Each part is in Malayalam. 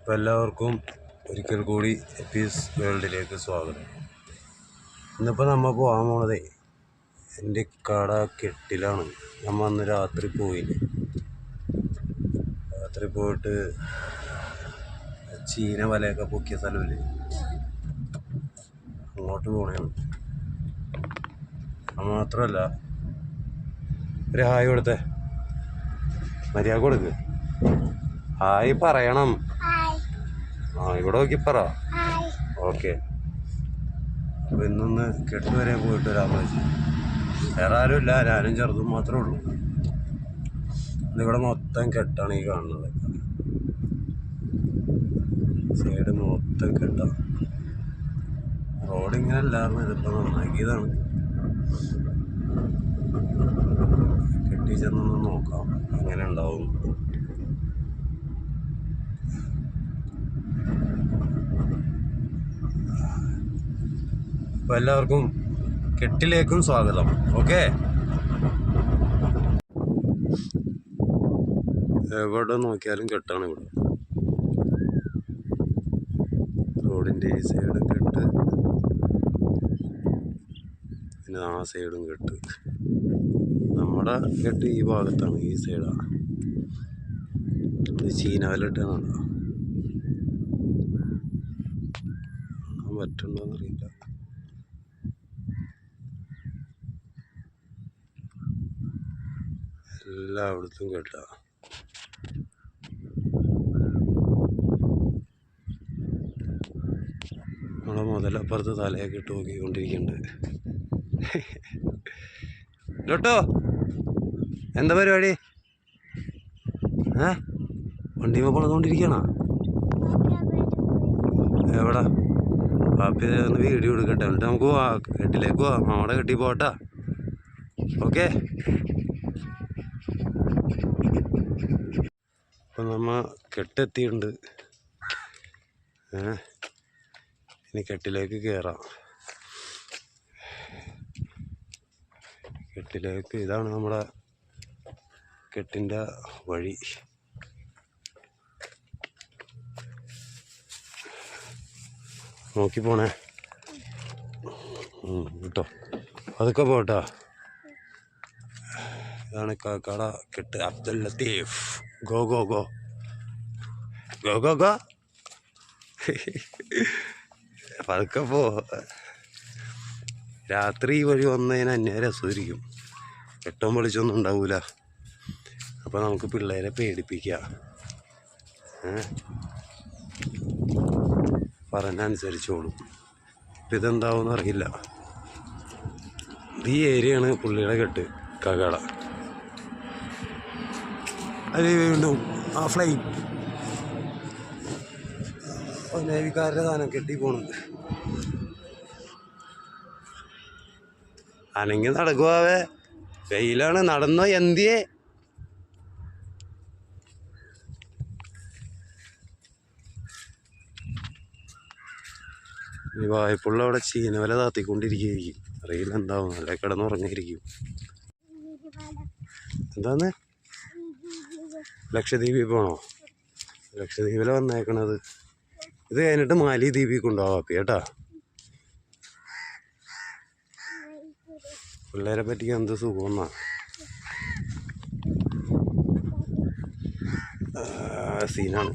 അപ്പോൾ എല്ലാവർക്കും ഒരിക്കൽ കൂടി എപ്പീസ് വേൾഡിലേക്ക് സ്വാഗതം. ഇന്നിപ്പോൾ നമ്മൾ പോകാൻ പോണതേ എൻ്റെ കട കെട്ടിലാണ്. നമ്മൾ അന്ന് രാത്രി പോയില്ലേ, രാത്രി പോയിട്ട് ചീന വലയൊക്കെ പൊക്കിയ സ്ഥലമില്ലേ, അങ്ങോട്ട് പോകണേണ്. അത് മാത്രമല്ല, ഒരു ഹായ് കൊടുത്തേ, മര്യാദ കൊടുക്ക്, ഹായ് പറയണം. ഇവിടെ നോക്കി പറ. ഓക്കെ. അപ്പോൾ ഇന്നൊന്ന് കെട്ട് വരെ പോയിട്ട് വരാമെന്ന് വെച്ചു. വേറെ ആരുമില്ല, ഞാനും ചെറുതും മാത്രമേ ഉള്ളൂ. ഇന്നിവിടെ മൊത്തം കെട്ടാണ് ഈ കാണുന്നത്. സൈഡ് മൊത്തം കെട്ടാണ്. റോഡ് ഇങ്ങനെ അല്ലായിരുന്നു, ഇതിപ്പോൾ നന്നാക്കിയതാണ്. കെട്ടി ചെന്നൊന്ന് നോക്കാം എങ്ങനെ ഉണ്ടാവും. അപ്പോൾ എല്ലാവർക്കും കെട്ടിലേക്കും സ്വാഗതം. ഓക്കെ. എവിടെ നോക്കിയാലും കെട്ടാണ് ഇവിടെ. റോഡിൻ്റെ ഈ സൈഡും കെട്ട്, പിന്നെ ആ സൈഡും കെട്ട്. നമ്മുടെ കെട്ട് ഈ ഭാഗത്താണ്, ഈ സൈഡാണ്. ഇത് ചീനാവലിട്ടാണ്. കാണാൻ പറ്റുണ്ടോയെന്നറിയില്ല. എല്ലായിടത്തും കേട്ട. നമ്മളെ മുതലപ്പുറത്ത് തലയൊക്കെ ഇട്ട് നോക്കിക്കൊണ്ടിരിക്കുന്നുണ്ട്. ലോട്ടോ, എന്താ പരിപാടി? വണ്ടിമ പണിതുകൊണ്ടിരിക്കണ? എവിടാ? പാപ്പി ഒന്ന് വീഡിയോ എടുക്കട്ടെ, എന്നിട്ട് നമുക്ക് കെട്ടിലേക്ക് പോവാം. നമ്മുടെ കെട്ടി പോട്ടാ. ഓക്കെ. അപ്പം നമ്മൾ കെട്ടെത്തിയിട്ടുണ്ട്. ഇനി കെട്ടിലേക്ക് കയറാം. കെട്ടിലേക്ക്, ഇതാണ് നമ്മുടെ കെട്ടിൻ്റെ വഴി. നോക്കി പോണേ കേട്ടോ, അതൊക്കെ പോട്ടാ. ഇതാണ് കാക്കാട കെട്ട്. Abdul Latheef. Go go go go go go. പതുക്കെ പോ. രാത്രി ഈ വഴി വന്നതിന് അന്യ രസമായിരിക്കും. വെട്ടവും വെളിച്ചൊന്നും ഉണ്ടാവൂല. അപ്പോൾ നമുക്ക് പിള്ളേരെ പേടിപ്പിക്കാം. പറഞ്ഞനുസരിച്ചോളും. ഇപ്പം ഇതെന്താവുമെന്ന് അറിയില്ല. ഈ ഏരിയയാണ് പുള്ളിയുടെ കെട്ട്, കാക്കാട. അത് വീണ്ടും ആ ഫ്ലൈ നേവിക്കാരുടെ സാധനം കെട്ടി പോണുണ്ട്. അനങ്ങി നടക്കുവാവേ, വെയിലാണ്. നടന്നോ എന്തിയേ? ഈ വായ്പുള്ള അവിടെ ചീനവല താത്തിക്കൊണ്ടിരിക്കുകയായിരിക്കും. അറിയില്ല എന്താവും, നല്ല കിടന്നുറങ്ങിയിരിക്കും. എന്താന്ന്? ലക്ഷദ്വീപിൽ പോണോ? ലക്ഷദ്വീപിലെ വന്നേക്കണത്. ഇത് കഴിഞ്ഞിട്ട് മാലിദ്വീപിൽ കൊണ്ടുപോവാം കേട്ടാ. പിള്ളേരെ പറ്റിക്കാൻ എന്ത് സുഖമെന്നാ. സീനാണ്.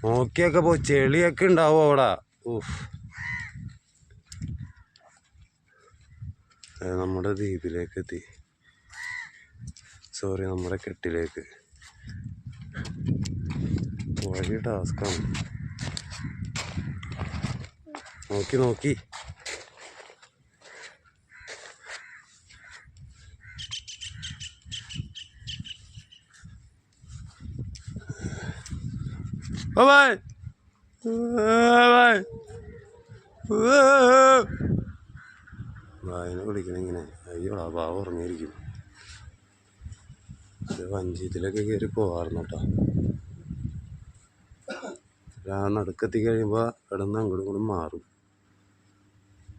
നോക്കിയൊക്കെ പോ, ചെളിയൊക്കെ ഉണ്ടാവും അവിടെ. നമ്മുടെ ദ്വീപിലേക്ക് എത്തി. സോറി, നമ്മുടെ കെട്ടിലേക്ക്. വലിയ ടാസ്ക്കാണ്. നോക്കി നോക്കി. വായന വിളിക്കണം ഇങ്ങനെ. അയ്യോടാ, പാവം ഉറങ്ങിയിരിക്കും. ഇത് വഞ്ചിയത്തിലൊക്കെ കയറി പോകാറുണ്ട് കേട്ടോ. നടുക്കെത്തി കഴിയുമ്പോൾ കിടന്ന് അങ്ങോട്ടും ഇങ്ങോട്ടും മാറും.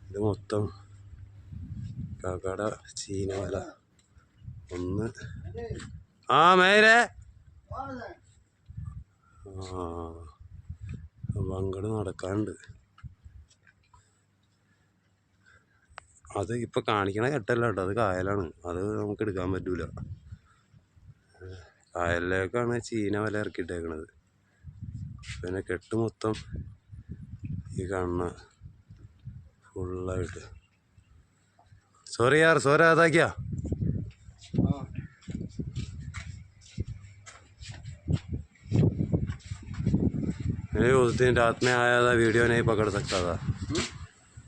ഇത് മൊത്തം കാക്കാട ചീനവല. ഒന്ന് മേരെ അങ്ങോട്ട് നടക്കാനുണ്ട്. അത് ഇപ്പം കാണിക്കണ കെട്ടല്ല കേട്ടോ, അത് കായലാണ്. അത് നമുക്ക് എടുക്കാൻ പറ്റൂല. കായലിലേക്കാണ് ചീന വല ഇറക്കിയിട്ടേക്കണത്. പിന്നെ കെട്ട് മൊത്തം ഈ കാണുന്ന ഫുള്ളായിട്ട്. सॉरी यार, सो रहा था क्या? नहीं, उस दिन रात में आया था, वीडियो नहीं पकड़ सकता था.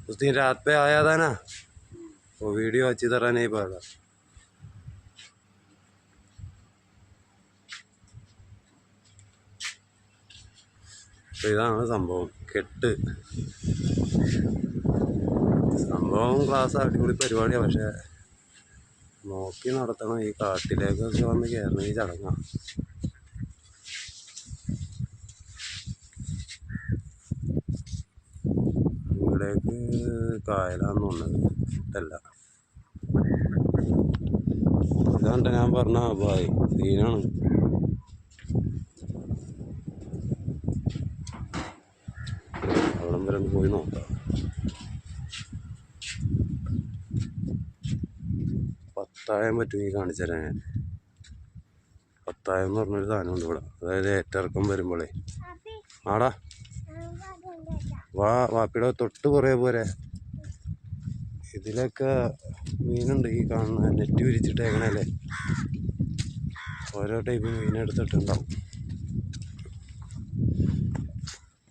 उस दिन रात पे आया था ना, वो वीडियो अच्छी तरह नहीं पकड़ा. ഇതാണ് സംഭവം, കെട്ട്. സംഭവം ക്ലാസ് അടിപൊളി പരിപാടിയാണ്. പക്ഷെ നോക്കി നടത്തണം. ഈ കാട്ടിലേക്കൊക്കെ വന്ന് കയറണം ഈ ചടങ്ങാണ്. ഇവിടേക്ക് കായലാന്ന് തോന്നുന്നത്, അല്ല ഇതാണ്ട ഞാൻ പറഞ്ഞ ബായ് സീനാണ്. അവിടം വരെ ഒന്ന് പോയി നോക്കാം. പത്തായം പറ്റുമെങ്കിൽ കാണിച്ചു തരാം ഞാൻ. പത്തായം എന്ന് പറഞ്ഞൊരു സാധനമുണ്ട് ഇവിടെ. അതായത് ഏറ്റിറക്കം വരുമ്പോഴേ. ആടാ വാപ്പിയുടെ തൊട്ട് കുറേ പോരെ. ഇതിലൊക്കെ മീനുണ്ട്. ഈ കാണുന്ന നെറ്റ് വിരിച്ചിട്ടേക്കണല്ലേ, ഓരോ ടൈപ്പ് മീനെടുത്തിട്ടുണ്ടാവും.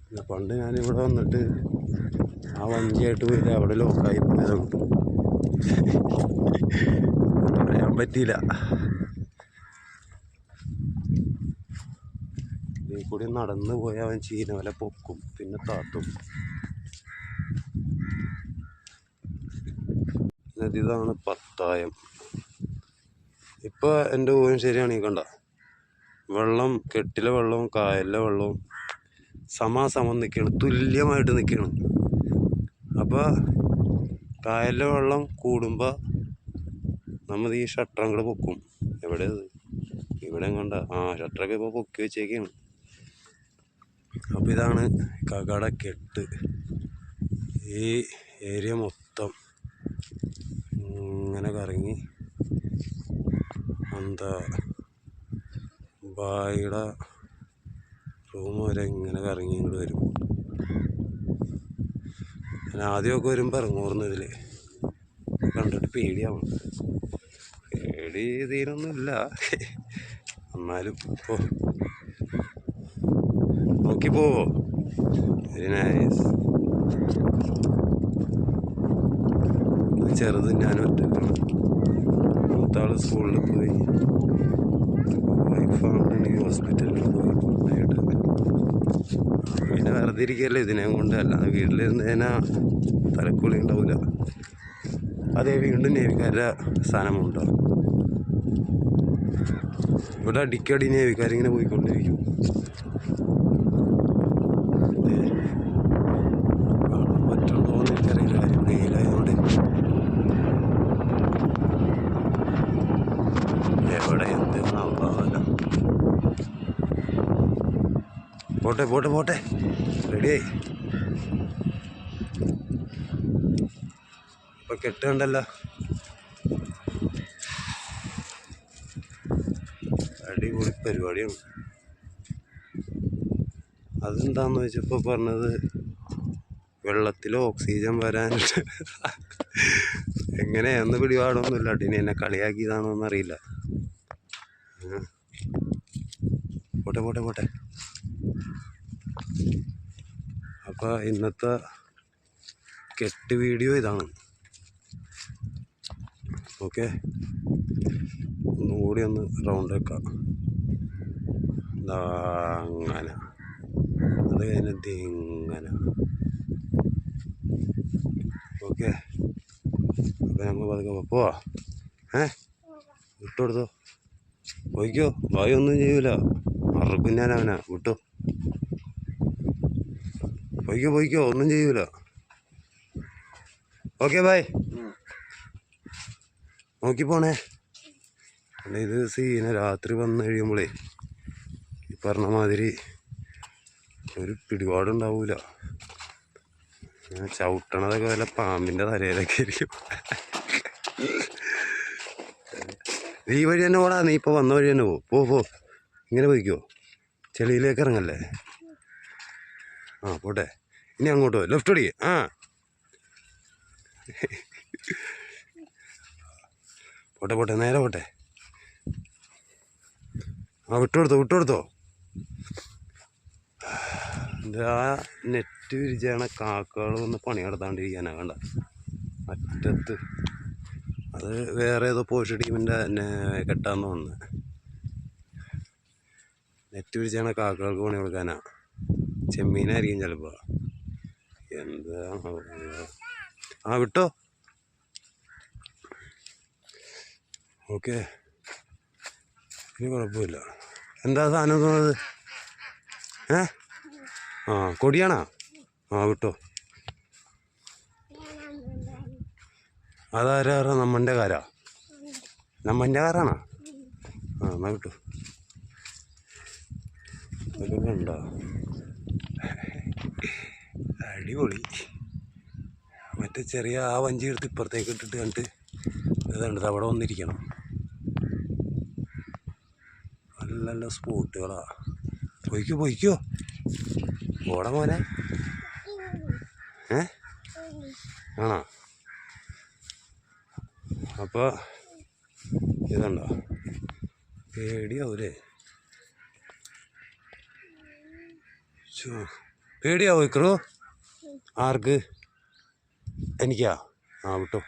പിന്നെ പണ്ട് ഞാനിവിടെ വന്നിട്ട് ആ വഞ്ചിയായിട്ട് പോയില്ല, അവിടെ ലോക്കായി പോയതുകൊണ്ട് പറയാൻ പറ്റിയില്ല. ഇതിൽ കൂടി നടന്നു പോയി അവൻ ചീനവല പൊക്കും, പിന്നെ താത്തും. ഇതാണ് പത്തായം. ഇപ്പൊ എൻ്റെ ഊഹം ശരിയാണ്. ഈ കണ്ട വെള്ളം, കെട്ടിലെ വെള്ളവും കായലിലെ വെള്ളവും സമാസമം നിൽക്കുകയാണ്, തുല്യമായിട്ട് നിൽക്കുകയാണ്. അപ്പോൾ കായലിലെ വെള്ളം കൂടുമ്പോൾ നമ്മൾ ഈ ഷട്ടർ അങ്ങോട്ട് പൊക്കും. എവിടെ ഇവിടെ കണ്ട ഷട്ടറൊക്കെ ഇപ്പോൾ പൊക്കി വെച്ചേക്കാണ്. അപ്പോൾ ഇതാണ് കകട കെട്ട്. ഈ ഏരിയ മൊത്തം ഇങ്ങനെ കറങ്ങി എന്താ ബായിയുടെ റൂം വരെ ഇങ്ങനെ കറങ്ങി ഇങ്ങോട്ട് വരും. ഞാൻ ആദ്യമൊക്കെ വരുമ്പോൾ ഇറങ്ങുമായിരുന്നു ഇതിൽ. കണ്ടിട്ട് പേടിയാവും. പേടി തീരൊന്നുമില്ല, എന്നാലും നോക്കി പോവോ. Very nice. ചെറുത് ഞാൻ ഒറ്റക്കാണ്. മൂത്താൾ സ്കൂളിൽ പോയി, വൈഫാണെങ്കിൽ ഹോസ്പിറ്റലിൽ പോയി. പിന്നെ വെറുതെ ഇരിക്കുകയല്ലേ ഇതിനെ കൊണ്ട്. അല്ലാതെ വീട്ടിലിരുന്നതിനാ തലക്കുളി ഉണ്ടാവില്ല. അതേ വീണ്ടും നേവിക്കാരുടെ സ്ഥാനമുണ്ടാവും. ഇവിടെ അടിക്കടി നേവിക്കാരിങ്ങനെ പോയിക്കൊണ്ടിരിക്കും. കാണാൻ പറ്റുണ്ടോ എന്ന് എനിക്കറിയില്ല, വെയിലായതുകൊണ്ട്. എവിടെ എന്തെന്നാവില്ല. പോട്ടെ പോട്ടെ പോട്ടെ, റെഡിയായി. ഇപ്പൊ കെട്ടുണ്ടല്ലോ, അടിപൊളി പരിപാടിയാണ്. അതെന്താന്ന് വെച്ചപ്പോൾ പറഞ്ഞത് വെള്ളത്തിൽ ഓക്സിജൻ വരാനിട്ട് എങ്ങനെയാന്ന് പിടിപാടൊന്നുമില്ല. ഇനി എന്നെ കളിയാക്കിയതാണോ എന്നറിയില്ല. പോട്ടെ പോട്ടെ പോട്ടെ. അപ്പോൾ ഇന്നത്തെ കെട്ട് വീഡിയോ ഇതാണ്. ഓക്കെ, ഒന്നുകൂടി ഒന്ന് റൗണ്ട് വെക്കാം. അങ്ങനെ അത് കഴിഞ്ഞിട്ട് ഇങ്ങനെ. ഓക്കെ, അപ്പം നമ്മൾ പതുക്കെ പോവാ. വിട്ടുകൊടുത്തോ, പോയിക്കോ. ബായി ഒന്നും ചെയ്യൂല, മറക്കും ഞാൻ അവനാ. വിട്ടോ, പോയിക്കോ പോയിക്കോ, ഒന്നും ചെയ്യൂല. Okay bye. നോക്കി പോണേ. ഇത് സീന രാത്രി വന്നു കഴിയുമ്പോഴേ ഈ പറഞ്ഞ മാതിരി ഒരു പിടിപാടുണ്ടാവൂല. ചവിട്ടണതൊക്കെ വല്ല പാമ്പിൻ്റെ തലയിലൊക്കെ ആയിരിക്കും. ഈ വഴി തന്നെ പോടാ, നീ ഇപ്പോൾ വന്ന വഴി തന്നെ പോ. ഇങ്ങനെ പോയിക്കോ, ചെളിയിലേക്ക് ഇറങ്ങല്ലേ. ആ പോട്ടെ, ഇനി അങ്ങോട്ടോ ലെഫ്റ്റ് അടി. ആ പോട്ടെ നേരെ പോട്ടെ. ആ വിട്ടുകൊടുത്തോ. ആ നെറ്റ് വിരിച്ചാണ് കാക്കകൾ വന്ന് പണി നടത്താണ്ടിരിക്കാനാ കണ്ട അറ്റത്ത്. അത് വേറെ ഏതോ പോഷ ടീമിൻ്റെ കെട്ടാന്ന് തോന്നുന്നു. നെറ്റ് വിരിച്ചാണ് കാക്കകൾക്ക് പണി കൊടുക്കാനാ. ചെമ്മീനായിരിക്കും ചിലപ്പോൾ. എന്താ ആ വിട്ടോ. ഓക്കെ, ഇനി കുഴപ്പമില്ല. എന്താ സാധനം തോന്നുന്നത്? ആ കൊടിയാണോ? ആ വിട്ടോ. അതാരാ? നമ്മൻ്റെ കാരാ? നമ്മൻ്റെ കാറാണോ? ആ എന്നാ വിട്ടു. ഇതൊക്കെ ഉണ്ടോ? അടിപൊളി. മറ്റേ ചെറിയ ആ വഞ്ചി എടുത്ത് ഇപ്പുറത്തേക്ക് ഇട്ടിട്ട് കണ്ടിട്ട് ഇതുണ്ട്, അവിടെ വന്നിരിക്കണം. നല്ല നല്ല സ്പോട്ടുകളാ. പോയിക്കോ ഓടാ മോനെ. ആണോ? അപ്പോൾ ഇതുണ്ടോ? പേടിയാവൂലേ? പേടിയാവോ ഇക്രോ? ആർക്ക്? എനിക്കാ? ആ വിട്ടോ.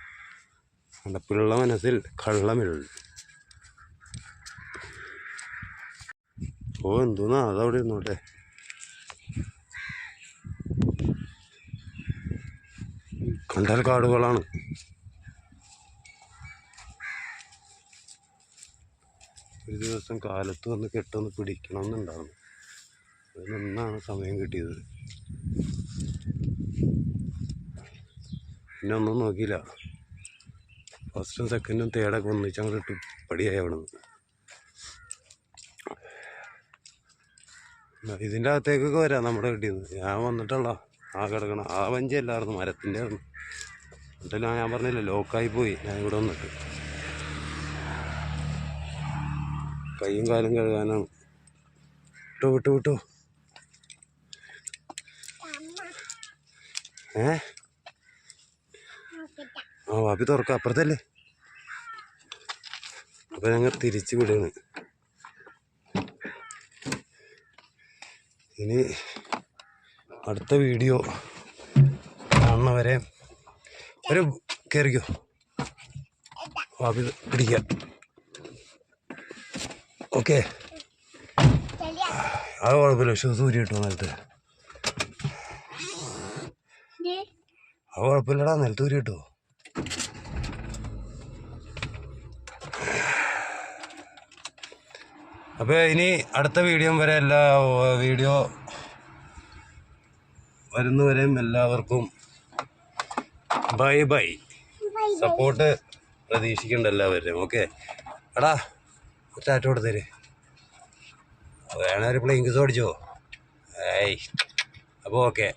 പിള്ള മനസ്സിൽ കള്ളമില്ല. ഓ എന്തോന്നാ, അതവിടെ ഇരുന്നോട്ടെ. കണ്ടാൽ കാടുകളാണ്. ഒരു ദിവസം കാലത്ത് വന്ന് കെട്ടൊന്ന് പിടിക്കണമെന്നുണ്ടായിരുന്നു. അതിനൊന്നാണ് സമയം കിട്ടിയത്. പിന്നെ ഒന്നും നോക്കിയില്ല. ഫസ്റ്റും സെക്കൻഡും തേർഡൊക്കെ ഒന്നിച്ചങ്ങോട്ട് ഇട്ട് പടിയായി അവിടെ നിന്ന്. ഇതിൻ്റെ അകത്തേക്കൊക്കെ വരാം നമ്മുടെ കിട്ടിയത്. ഞാൻ വന്നിട്ടുള്ള ആ കിടക്കണം ആ വഞ്ചി അല്ലായിരുന്നു, മരത്തിൻ്റെ ആയിരുന്നു. എന്നിട്ട് ഞാൻ പറഞ്ഞില്ല, ലോക്കായി പോയി. ഞാൻ ഇവിടെ വന്നിട്ട് കൈയും കാലും കഴുകാനാണ്. വിട്ടോ. ആ വാപ്പി തുറക്കാം, അപ്പുറത്തല്ലേ. അപ്പം ഞങ്ങൾ തിരിച്ചു വിടുകയാണ്. ഇനി അടുത്ത വീഡിയോ കാണുന്നവരെ ഒരു കയറിക്കോ, വാപ്പി പിടിക്കാം. ഓക്കെ, അത് കുഴപ്പമില്ല. സൂര്യ കിട്ടോ നിലത്ത്? അത് കുഴപ്പമില്ലടാ, നിലത്ത് സൂര്യ കിട്ടോ? അപ്പോൾ ഇനി അടുത്ത വീഡിയോ വരെ വീഡിയോ വരുന്നവരെയും എല്ലാവർക്കും ബൈ. സപ്പോർട്ട് പ്രതീക്ഷിക്കേണ്ട എല്ലാവരെയും. ഓക്കെ എടാ, ടാറ്റ കൊടുത്തേര്. വേണേ ഒരു പ്ലെയിൻ കിസ് ഓടിച്ചോ. അപ്പോൾ ഓക്കെ.